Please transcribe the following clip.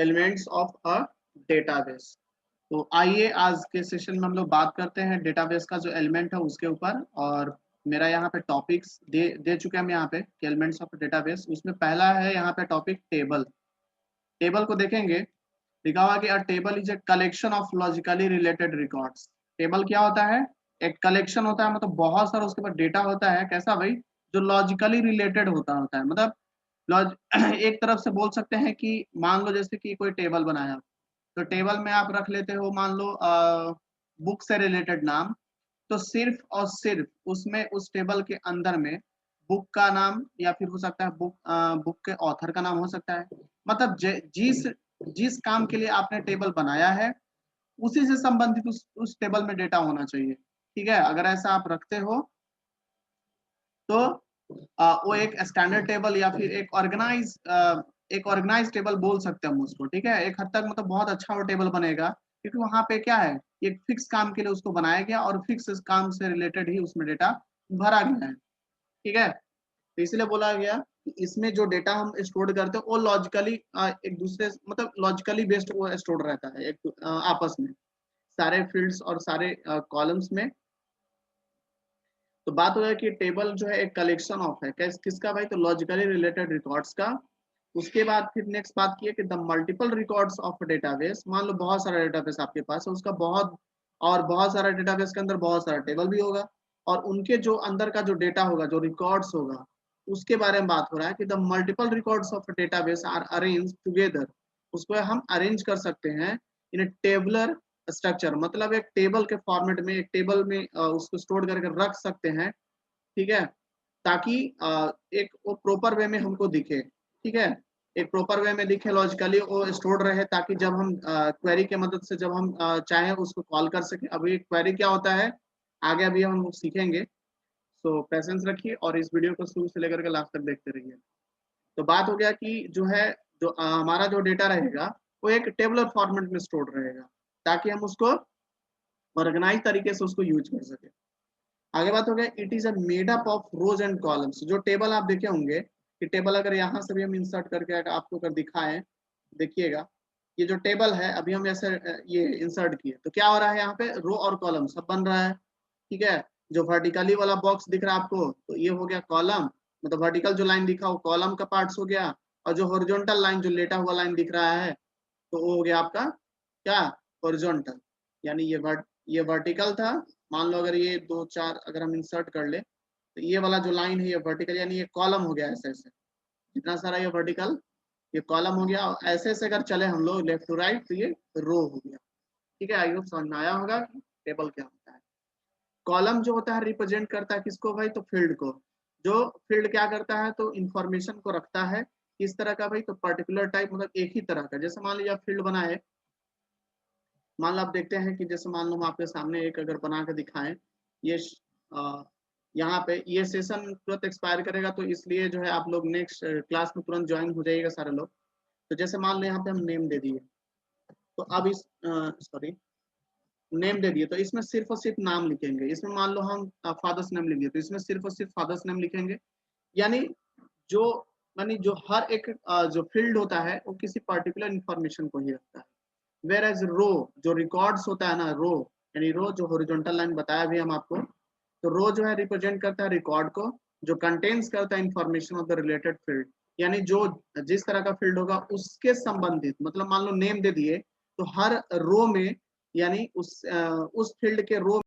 Elements of a database. तो आइए आज के सेशन में हम लोग बात करते हैं डेटाबेस का जो एलिमेंट है उसके ऊपर। और मेरा यहाँ पे टॉपिक्स दे चुके हैं हम यहाँ पे एलिमेंट्स ऑफ डेटाबेस। उसमें पहला है यहाँ पे टॉपिक टेबल। टेबल को देखेंगे, लिखा हुआ कि अ table is a collection of logically related records. Table क्या होता है? एक कलेक्शन होता है, मतलब बहुत सारा उसके पास डेटा होता है। कैसा भाई? जो लॉजिकली रिलेटेड होता है, मतलब लॉज एक तरफ से बोल सकते हैं कि मान लो जैसे कि कोई टेबल बनाया, तो टेबल में आप रख लेते हो मान लो बुक से रिलेटेड नाम, तो सिर्फ और सिर्फ उसमें उस टेबल के अंदर में बुक का नाम या फिर हो सकता है बुक के ऑथर का नाम हो सकता है। मतलब जिस जिस काम के लिए आपने टेबल बनाया है उसी से संबंधित उस टेबल में डेटा होना चाहिए। ठीक है, अगर ऐसा आप रखते हो तो वो एक स्टैंडर्ड टेबल या फिर एक ऑर्गेनाइज टेबल बोल सकते हैं हम उसको। ठीक है, एक हद तक मतलब बहुत अच्छा वो टेबल बनेगा, क्योंकि वहां पे क्या है, एक फिक्स काम के लिए उसको बनाया गया और फिक्स काम से रिलेटेड ही उसमें डेटा भरा गया है। ठीक है, तो इसलिए बोला गया कि इसमें जो डेटा हम स्टोर करते हैं वो लॉजिकली एक दूसरे मतलब लॉजिकली बेस्ड वो स्टोर रहता है एक आपस में सारे फील्ड्स और सारे कॉलम्स में। तो बात हो है कि टेबल जो है एक कलेक्शन ऑफ है किसका भाई? तो लॉजिकली रिलेटेड रिकॉर्ड्स का। उसके बाद फिर नेक्स्ट बात की है कि the multiple records of database. मान लो बहुत सारा डेटाबेस आपके पास है, उसका बहुत सारा डेटाबेस के अंदर बहुत सारा टेबल भी होगा, और उनके जो अंदर का जो डेटा होगा, जो रिकॉर्ड्स होगा, उसके बारे में बात हो रहा है कि the multiple records of database are arrange together. उसको हम अरेंज कर सकते हैं इन टेबलर स्ट्रक्चर, मतलब एक टेबल के फॉर्मेट में, एक टेबल में उसको स्टोर करके रख सकते हैं। ठीक है, ताकि एक वो प्रॉपर वे में हमको दिखे। ठीक है, एक प्रॉपर वे में दिखे, लॉजिकली वो स्टोर्ड रहे, ताकि जब हम क्वेरी के मदद से जब हम चाहें उसको कॉल कर सके। अभी क्वेरी क्या होता है आगे अभी हम सीखेंगे। सो पेशेंस रखिए और इस वीडियो को शुरू से लेकर के लास्ट तक देखते रहिए। तो बात हो गया कि जो है जो हमारा जो डेटा रहेगा वो एक टेबलर फॉर्मेट में स्टोर्ड रहेगा, ताकि हम उसको ऑर्गेनाइज तरीके से उसको यूज कर सके। आगे बात हो गया, it is a made up of rose and columns. जो टेबल आप देखे होंगे कि टेबल अगर यहाँ से भी हम इंसर्ट करके अगर आपको अगर दिखाएं, देखिएगा ये जो टेबल है अभी हम ऐसे ये इंसर्ट किए तो क्या हो रहा है, यहाँ पे रो और कॉलम सब बन रहा है। ठीक है, जो वर्टिकली वाला बॉक्स दिख रहा है आपको तो ये हो गया कॉलम, मतलब वर्टिकल जो लाइन दिखा वो कॉलम का पार्ट्स हो गया, और जो हॉरिजॉन्टल लाइन जो लेटा हुआ लाइन दिख रहा है तो वो हो गया आपका क्या, हॉरिजॉन्टल। यानी ये वर्टिकल था। मान लो अगर ये दो चार अगर हम इंसर्ट कर ले तो ये वाला जो लाइन है ये वर्टिकल, यानी ये कॉलम हो गया। ऐसे ऐसे जितना सारा ये वर्टिकल ये कॉलम हो गया, और ऐसे ऐसे अगर चले हम लोग लेफ्ट टू राइट तो ये रो हो गया। ठीक है, आई होप समझ में आया होगा कि टेबल क्या होता है। कॉलम जो होता है रिप्रेजेंट करता है किसको भाई? तो फील्ड को। जो फील्ड क्या करता है तो इंफॉर्मेशन को रखता है। किस तरह का भाई? तो पर्टिकुलर टाइप, मतलब एक ही तरह का। जैसे मान लीजिए फील्ड बना है, मान लो आप देखते हैं कि जैसे मान लो हम आपके सामने एक अगर बना के दिखाएं, ये यहाँ पे ये सेशन तुरंत एक्सपायर करेगा, तो इसलिए जो है आप लोग नेक्स्ट क्लास में तुरंत ज्वाइन हो जाइएगा सारे लोग। तो जैसे मान लो यहाँ पे हम नेम दे दिए, तो अब इस सॉरी नेम दे दिए तो इसमें सिर्फ और सिर्फ नाम लिखेंगे। इसमें मान लो हम फादर्स नेम लिख दिए तो इसमें सिर्फ और सिर्फ फादर्स नेम लिखेंगे। यानी जो जो हर एक जो फील्ड होता है वो किसी पर्टिकुलर इंफॉर्मेशन को ही रखता है। वेर एज रो जो रिकॉर्ड्स होता है ना, रो यानी रो जो हॉरिजॉन्टल लाइन बताया भी हम आपको, तो रो जो है रिप्रेजेंट करता है रिकॉर्ड को, जो कंटेन्स करता है information of the related field. यानी जो जिस तरह का फील्ड होगा उसके संबंधित, मतलब मान लो नेम दे दिए तो हर रो में यानी उस फील्ड के रो